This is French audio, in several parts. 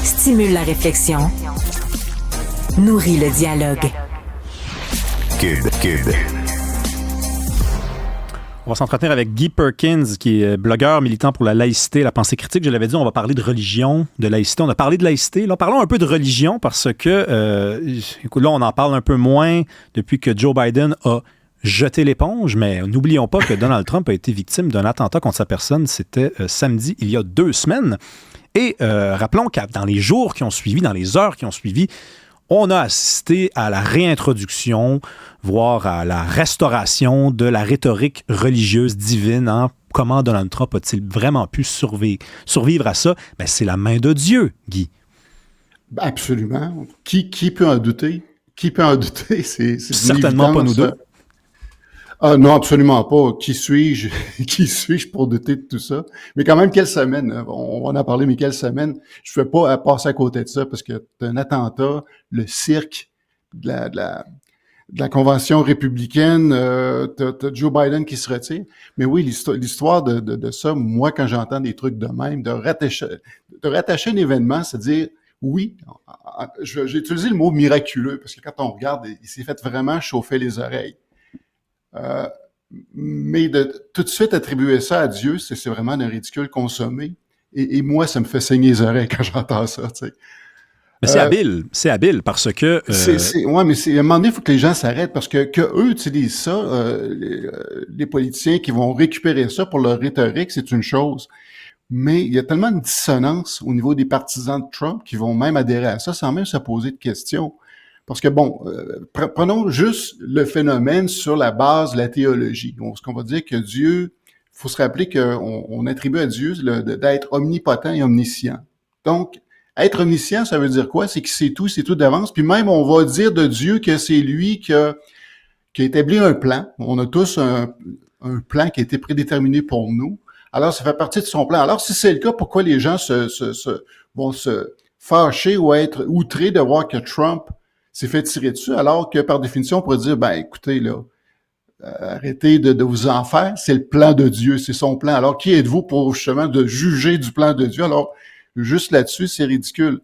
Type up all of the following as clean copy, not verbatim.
stimule la réflexion, nourrit le dialogue. Cube. On va s'entretenir avec Guy Perkins, qui est blogueur militant pour la laïcité, la pensée critique. Je l'avais dit, on va parler de religion, de laïcité. On a parlé de laïcité. Là, parlons un peu de religion parce que, écoute, là, on en parle un peu moins depuis que Joe Biden a jeté l'éponge, mais n'oublions pas que Donald Trump a été victime d'un attentat contre sa personne. C'était samedi, il y a 2 semaines. Et rappelons que dans les jours qui ont suivi, dans les heures qui ont suivi, on a assisté à la réintroduction, voire à la restauration de la rhétorique religieuse divine. Hein? Comment Donald Trump a-t-il vraiment pu survivre à ça? Ben, c'est la main de Dieu, Guy. Absolument. Qui peut en douter? Qui peut en douter? C'est certainement pas nous deux. Ah non, absolument pas. Qui suis-je? Qui suis-je pour douter de tout ça? Mais quand même, quelle semaine? On en a parlé, mais quelle semaine? Je ne fais pas passer à côté de ça parce que t'as un attentat, le cirque de la convention républicaine, t'as Joe Biden qui se retire. Mais oui, l'histoire de ça, moi, quand j'entends des trucs de même, de rattacher un événement, c'est-à-dire, oui, j'ai utilisé le mot miraculeux parce que quand on regarde, il s'est fait vraiment chauffer les oreilles. Mais de tout de suite attribuer ça à Dieu, c'est vraiment un ridicule consommé. Et moi, ça me fait saigner les oreilles quand j'entends ça, tu sais. Mais c'est habile parce que... Ouais, mais à un moment donné, il faut que les gens s'arrêtent parce que eux utilisent ça, les politiciens qui vont récupérer ça pour leur rhétorique, c'est une chose. Mais il y a tellement de dissonance au niveau des partisans de Trump qui vont même adhérer à ça sans même se poser de questions. Parce que bon, prenons juste le phénomène sur la base de la théologie. Donc, ce qu'on va dire que Dieu, il faut se rappeler qu'on attribue à Dieu d'être omnipotent et omniscient. Donc, être omniscient, ça veut dire quoi? C'est qu'il sait tout d'avance. Puis même, on va dire de Dieu que c'est lui qui a établi un plan. On a tous un plan qui a été prédéterminé pour nous. Alors, ça fait partie de son plan. Alors, si c'est le cas, pourquoi les gens vont se fâcher ou être outrés de voir que Trump s'est fait tirer dessus, alors que par définition, on pourrait dire, ben écoutez, là, arrêtez de vous en faire, c'est le plan de Dieu, c'est son plan. Alors, qui êtes-vous pour justement de juger du plan de Dieu? Alors, juste là-dessus, c'est ridicule.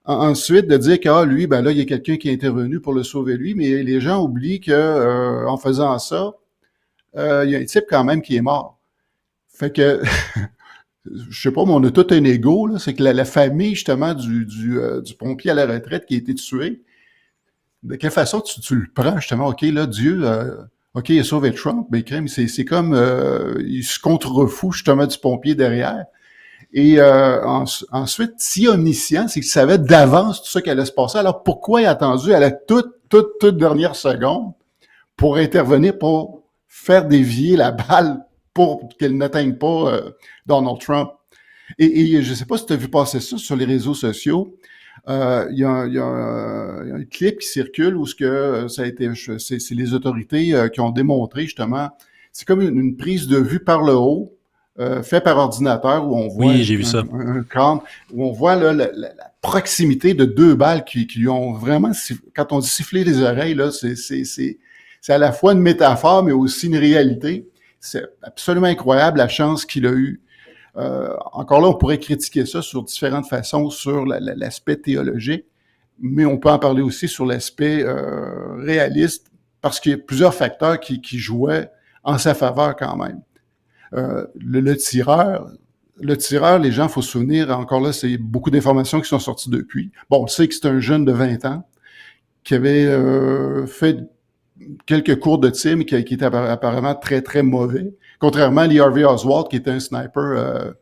Ensuite, de dire que lui, ben là, il y a quelqu'un qui est intervenu pour le sauver lui, mais les gens oublient que en faisant ça, il y a un type quand même qui est mort. Fait que je sais pas, mais on a tout un ego, là. C'est que la famille, justement, du pompier à la retraite qui a été tué, de quelle façon tu le prends, justement? OK, là, Dieu, OK, il a sauvé Trump, mais crème, c'est comme, il se contrefout, justement, du pompier derrière. Et ensuite, si omniscient, c'est qu'il savait d'avance tout ça qui allait se passer. Alors, pourquoi il a attendu à la toute dernière seconde pour intervenir, pour faire dévier la balle pour qu'elle n'atteigne pas Donald Trump? Et je ne sais pas si tu as vu passer ça sur les réseaux sociaux. Il y a un clip qui circule où c'est les autorités qui ont démontré justement, c'est comme une prise de vue par le haut, fait par ordinateur où on voit un crâne, où on voit là, la proximité de 2 balles qui lui ont vraiment, quand on dit siffler les oreilles, là, c'est à la fois une métaphore mais aussi une réalité. C'est absolument incroyable la chance qu'il a eue. Encore là, on pourrait critiquer ça sur différentes façons sur l'aspect théologique, mais on peut en parler aussi sur l'aspect réaliste, parce qu'il y a plusieurs facteurs qui jouaient en sa faveur quand même. Le tireur, les gens, il faut se souvenir, encore là, c'est beaucoup d'informations qui sont sorties depuis. Bon, on sait que c'est un jeune de 20 ans qui avait fait quelques cours de tir, mais qui était apparemment très, très mauvais. Contrairement à Lee Harvey Oswald, qui était un sniper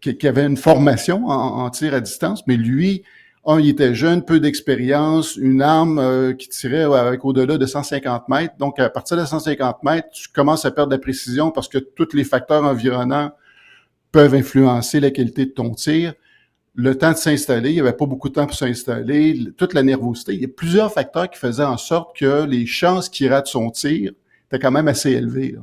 qui avait une formation en tir à distance, mais lui, il était jeune, peu d'expérience, une arme qui tirait avec au-delà de 150 mètres. Donc, à partir de 150 mètres, tu commences à perdre la précision parce que tous les facteurs environnants peuvent influencer la qualité de ton tir. Le temps de s'installer, il n'y avait pas beaucoup de temps pour s'installer, toute la nervosité. Il y a plusieurs facteurs qui faisaient en sorte que les chances qu'il rate son tir étaient quand même assez élevées, là.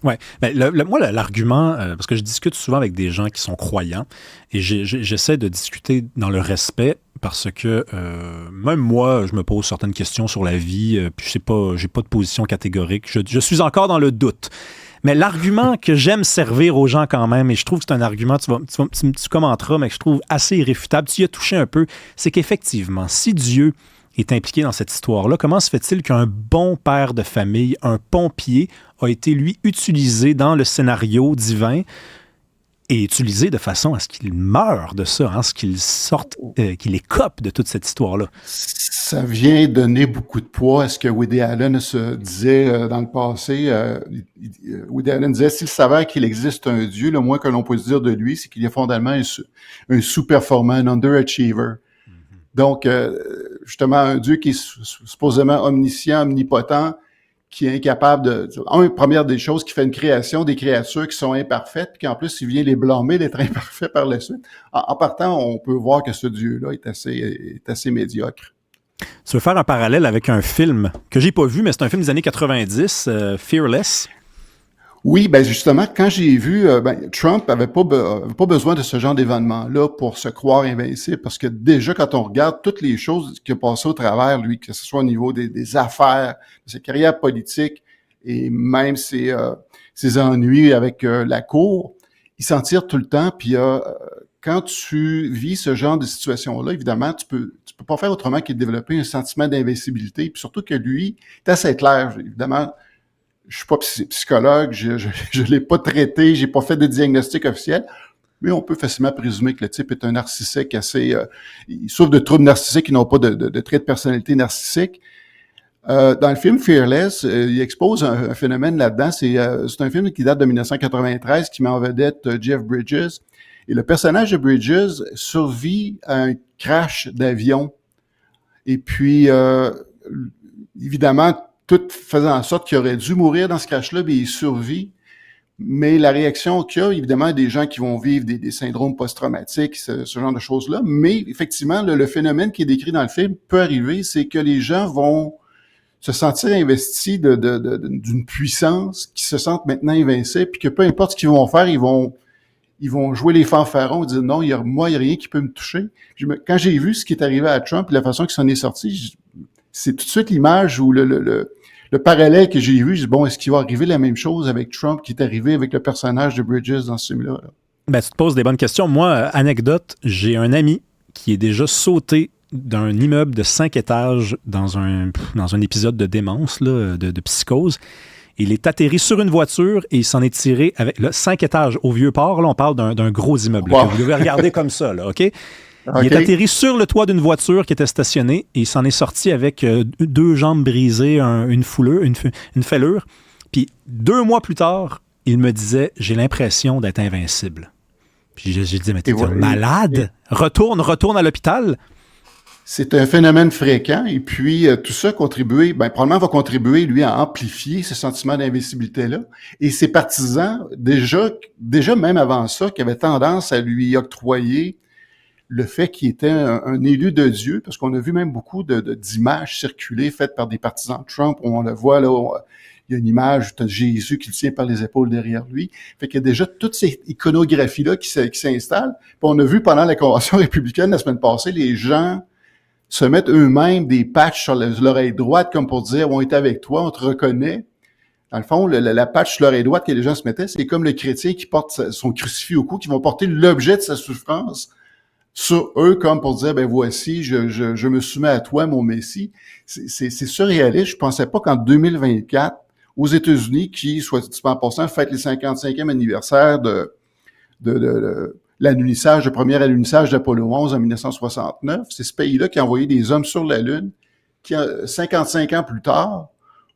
Oui. Moi, l'argument, parce que je discute souvent avec des gens qui sont croyants et j'essaie de discuter dans le respect parce que même moi, je me pose certaines questions sur la vie, puis j'ai pas de position catégorique. Je suis encore dans le doute. Mais l'argument que j'aime servir aux gens quand même, et je trouve que c'est un argument, tu commenteras, mais que je trouve assez irréfutable, tu y as touché un peu, c'est qu'effectivement, si Dieu est impliqué dans cette histoire-là, comment se fait-il qu'un bon père de famille, un pompier, a été, lui, utilisé dans le scénario divin et utilisé de façon à ce qu'il meure de ça, à ce qu'il sorte, qu'il écope de toute cette histoire-là? Ça vient donner beaucoup de poids à ce que Woody Allen se disait dans le passé. Woody Allen disait, s'il s'avère qu'il existe un Dieu, le moins que l'on peut se dire de lui, c'est qu'il est fondamentalement un sous-performant, un underachiever. Donc, justement, un Dieu qui est supposément omniscient, omnipotent, qui est incapable première des choses, qui fait une création des créatures qui sont imparfaites, puis qu'en plus, il vient les blâmer d'être imparfaits par la suite. En partant, on peut voir que ce Dieu-là est assez médiocre. Tu veux faire un parallèle avec un film que j'ai pas vu, mais c'est un film des années 90, Fearless. Oui, ben justement, quand j'ai vu, Trump avait pas besoin de ce genre d'événement-là pour se croire invincible, parce que déjà, quand on regarde toutes les choses qui ont passé au travers, lui, que ce soit au niveau des affaires, de sa carrière politique, et même ses ennuis avec la cour, il s'en tire tout le temps, puis quand tu vis ce genre de situation-là, évidemment, tu peux pas faire autrement que de développer un sentiment d'invincibilité, puis surtout que lui, c'est assez clair, évidemment. Je suis pas psychologue, je l'ai pas traité, j'ai pas fait de diagnostic officiel, mais on peut facilement présumer que le type est un narcissique assez... il souffre de troubles narcissiques qui n'ont pas de traits de personnalité narcissique. Dans le film Fearless, il expose un phénomène là-dedans. C'est un film qui date de 1993, qui met en vedette Jeff Bridges. Et le personnage de Bridges survit à un crash d'avion. Et puis, évidemment, tout faisant en sorte qu'il aurait dû mourir dans ce crash-là, mais il survit. Mais la réaction qu'il y a, évidemment, il y a des gens qui vont vivre des syndromes post-traumatiques, ce genre de choses-là. Mais effectivement, le phénomène qui est décrit dans le film peut arriver, c'est que les gens vont se sentir investis d'une puissance, qui se sentent maintenant invincibles, puis que peu importe ce qu'ils vont faire, ils vont jouer les fanfarons, dire non, il y a rien qui peut me toucher. Quand j'ai vu ce qui est arrivé à Trump, la façon qu'il s'en est sorti, c'est tout de suite l'image où le parallèle que j'ai vu, je dis, bon, est-ce qu'il va arriver la même chose avec Trump qui est arrivé avec le personnage de Bridges dans ce film-là? Ben, tu te poses des bonnes questions. Moi, anecdote, j'ai un ami qui est déjà sauté d'un immeuble de 5 étages dans un épisode de démence, là, de psychose. Il est atterri sur une voiture et il s'en est tiré avec 5 étages au Vieux-Port. Là, on parle d'un gros immeuble. Wow. Vous devez regarder comme ça, là, OK? Il est atterri sur le toit d'une voiture qui était stationnée et il s'en est sorti avec 2 jambes brisées, une fêlure. Puis 2 mois plus tard, il me disait, j'ai l'impression d'être invincible. Puis j'ai dit, mais t'es malade? Retourne à l'hôpital. C'est un phénomène fréquent et puis tout ça probablement va contribuer, lui, à amplifier ce sentiment d'invincibilité-là. Et ses partisans, déjà même avant ça, qui avaient tendance à lui octroyer le fait qu'il était un élu de Dieu, parce qu'on a vu même beaucoup d'images circuler faites par des partisans de Trump, où on le voit, là, il y a une image où tu as Jésus qui le tient par les épaules derrière lui. Fait qu'il y a déjà toute cette iconographie-là qui s'installe. Puis on a vu pendant la convention républicaine la semaine passée, les gens se mettent eux-mêmes des patchs sur l'oreille droite, comme pour dire, on est avec toi, on te reconnaît. Dans le fond, la patch sur l'oreille droite que les gens se mettaient, c'est comme le chrétien qui porte son crucifix au cou, qui vont porter l'objet de sa souffrance sur eux, comme pour dire, ben voici, je me soumets à toi, mon Messie. C'est surréaliste. Je pensais pas qu'en 2024, aux États-Unis, qui, soit dit en passant, fête les 55e anniversaire de l'alunissage, le premier alunissage d'Apollo 11 en 1969, c'est ce pays-là qui a envoyé des hommes sur la Lune, qui, 55 ans plus tard,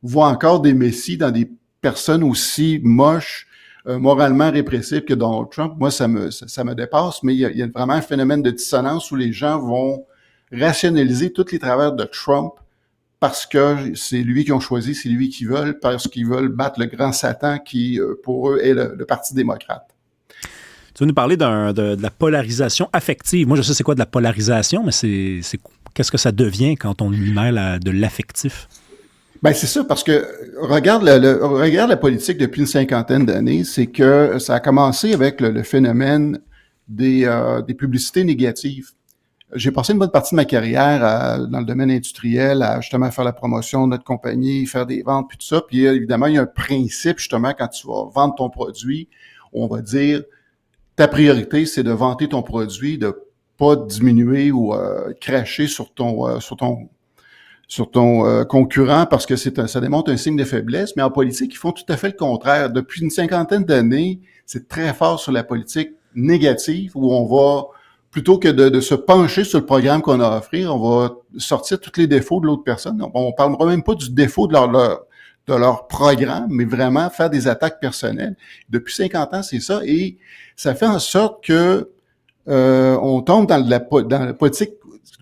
voit encore des messies dans des personnes aussi moches, moralement répressives que Donald Trump. Moi, ça me dépasse, mais il y a vraiment un phénomène de dissonance où les gens vont rationaliser tous les travers de Trump parce que c'est lui qu'ils ont choisi, c'est lui qu'ils veulent, parce qu'ils veulent battre le grand Satan qui, pour eux, est le Parti démocrate. Tu veux nous parler de la polarisation affective. Moi, je sais c'est quoi de la polarisation, mais c'est qu'est-ce que ça devient quand on lui mêle de l'affectif? Ben c'est ça, parce que regarde la politique depuis une 50aine d'années, c'est que ça a commencé avec le phénomène des publicités négatives. j'ai passé une bonne partie de ma carrière dans le domaine industriel à justement faire la promotion de notre compagnie, faire des ventes, puis tout ça. Puis évidemment, il y a un principe justement quand tu vas vendre ton produit, on va dire ta priorité, c'est de vanter ton produit, de pas diminuer ou cracher sur ton concurrent parce que ça démontre un signe de faiblesse. Mais en politique, ils font tout à fait le contraire. Depuis une 50aine d'années, c'est très fort sur la politique négative où on va plutôt que de se pencher sur le programme qu'on a à offrir, on va sortir tous les défauts de l'autre personne. On parlera même pas du défaut de leur programme, mais vraiment faire des attaques personnelles. Depuis 50 ans, c'est ça. Et ça fait en sorte que on tombe dans la politique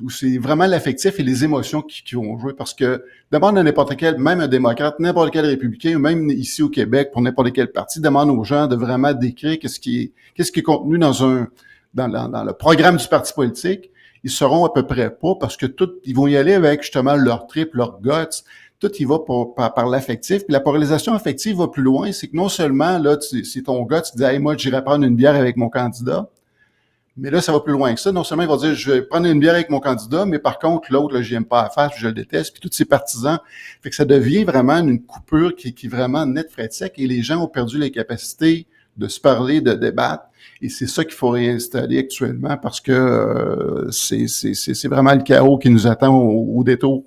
où c'est vraiment l'affectif et les émotions qui vont jouer. Parce que demande à n'importe quel, même un démocrate, n'importe quel républicain, ou même ici au Québec, pour n'importe quel parti, demande aux gens de vraiment décrire qu'est-ce qui est contenu dans le programme du parti politique. Ils sauront à peu près pas parce que ils vont y aller avec justement leur trip, leur guts. Tout y va par l'affectif. Puis la polarisation affective va plus loin. C'est que non seulement, là, c'est ton gars, tu te dis, hey, moi, j'irai prendre une bière avec mon candidat. Mais là, ça va plus loin que ça. Non seulement il va dire, je vais prendre une bière avec mon candidat, mais par contre, l'autre, là, j'aime pas à faire, je le déteste. Puis tous ces partisans. Fait que ça devient vraiment une coupure qui est vraiment nette, frais de sec. Et les gens ont perdu les capacités de se parler, de débattre. Et c'est ça qu'il faut réinstaller actuellement parce que c'est vraiment le chaos qui nous attend au détour.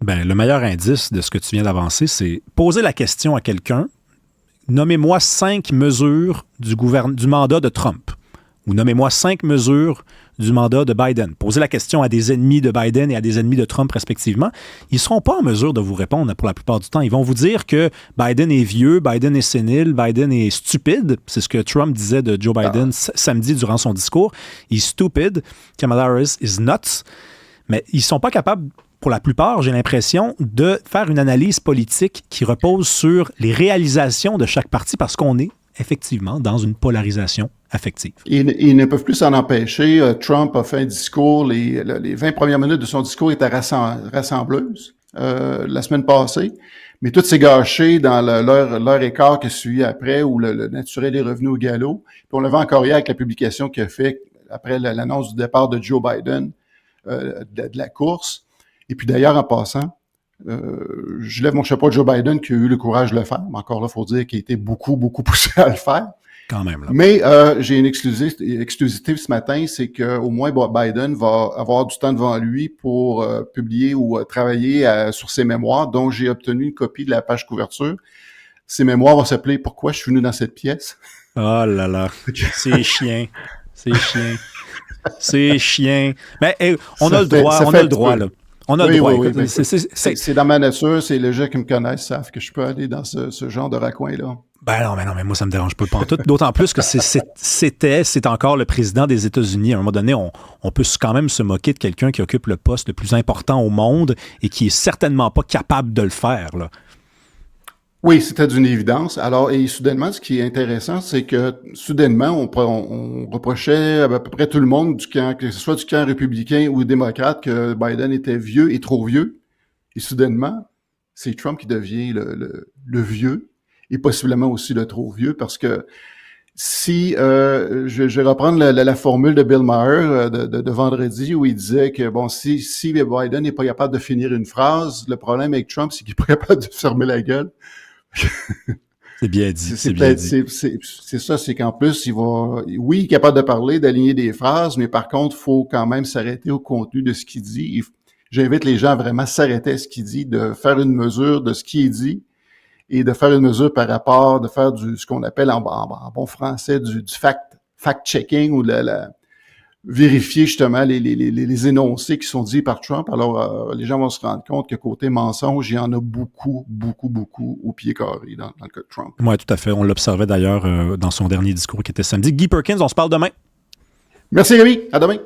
Ben, le meilleur indice de ce que tu viens d'avancer, c'est poser la question à quelqu'un. Nommez-moi 5 mesures du mandat de Trump. Ou nommez-moi 5 mesures du mandat de Biden. Posez la question à des ennemis de Biden et à des ennemis de Trump respectivement. Ils ne seront pas en mesure de vous répondre pour la plupart du temps. Ils vont vous dire que Biden est vieux, Biden est sénile, Biden est stupide. C'est ce que Trump disait de Joe Biden samedi durant son discours. He's stupid. Kamala Harris is nuts. Mais ils ne sont pas capables, pour la plupart, j'ai l'impression, de faire une analyse politique qui repose sur les réalisations de chaque parti parce qu'on est effectivement dans une polarisation affective. Ils ne peuvent plus s'en empêcher. Trump a fait un discours, les 20 premières minutes de son discours étaient rassembleuses la semaine passée, mais tout s'est gâché dans l'heure et quart qui suit après où le naturel est revenu au galop. Puis on le voit encore hier avec la publication qu'il a fait après l'annonce du départ de Joe Biden de la course. Et puis d'ailleurs, en passant, je lève mon chapeau à Joe Biden qui a eu le courage de le faire. Mais encore là, il faut dire qu'il a été beaucoup, beaucoup poussé à le faire. Quand même, là. Mais j'ai une exclusivité ce matin, c'est qu'au moins Biden va avoir du temps devant lui pour publier ou travailler sur ses mémoires, dont j'ai obtenu une copie de la page couverture. Ces mémoires vont s'appeler « Pourquoi je suis venu dans cette pièce ?» Oh là là, c'est chiant. C'est chiant. C'est chiant. Mais on a le droit, là. On a le droit. Oui. C'est dans ma nature, c'est les gens qui me connaissent savent que je peux aller dans ce genre de raccoin-là. Ben non, mais moi, ça me dérange pas le pantoute. D'autant plus que c'est encore le président des États-Unis. À un moment donné, on peut quand même se moquer de quelqu'un qui occupe le poste le plus important au monde et qui est certainement pas capable de le faire, là. Oui, c'était d'une évidence. Alors, et soudainement, ce qui est intéressant, c'est que soudainement, on reprochait à peu près tout le monde du camp, que ce soit du camp républicain ou démocrate, que Biden était vieux et trop vieux. Et soudainement, c'est Trump qui devient le vieux et possiblement aussi le trop vieux parce que si je vais reprendre la formule de Bill Maher de vendredi où il disait que bon si Biden n'est pas capable de finir une phrase, le problème avec Trump, c'est qu'il n'est pas capable de fermer la gueule. C'est bien dit. C'est ça, c'est qu'en plus, il est capable de parler, d'aligner des phrases, mais par contre, il faut quand même s'arrêter au contenu de ce qu'il dit. J'invite les gens à vraiment s'arrêter à ce qu'il dit, de faire une mesure de ce qui est dit et de faire une mesure par rapport, de faire ce qu'on appelle en bon français du fact-checking ou vérifier justement les énoncés qui sont dits par Trump. Alors, les gens vont se rendre compte que côté mensonge, il y en a beaucoup, beaucoup, beaucoup au pied carré dans le cas de Trump. Oui, tout à fait. On l'observait d'ailleurs dans son dernier discours qui était samedi. Guy Perkins, on se parle demain. Merci, Rémi. À demain.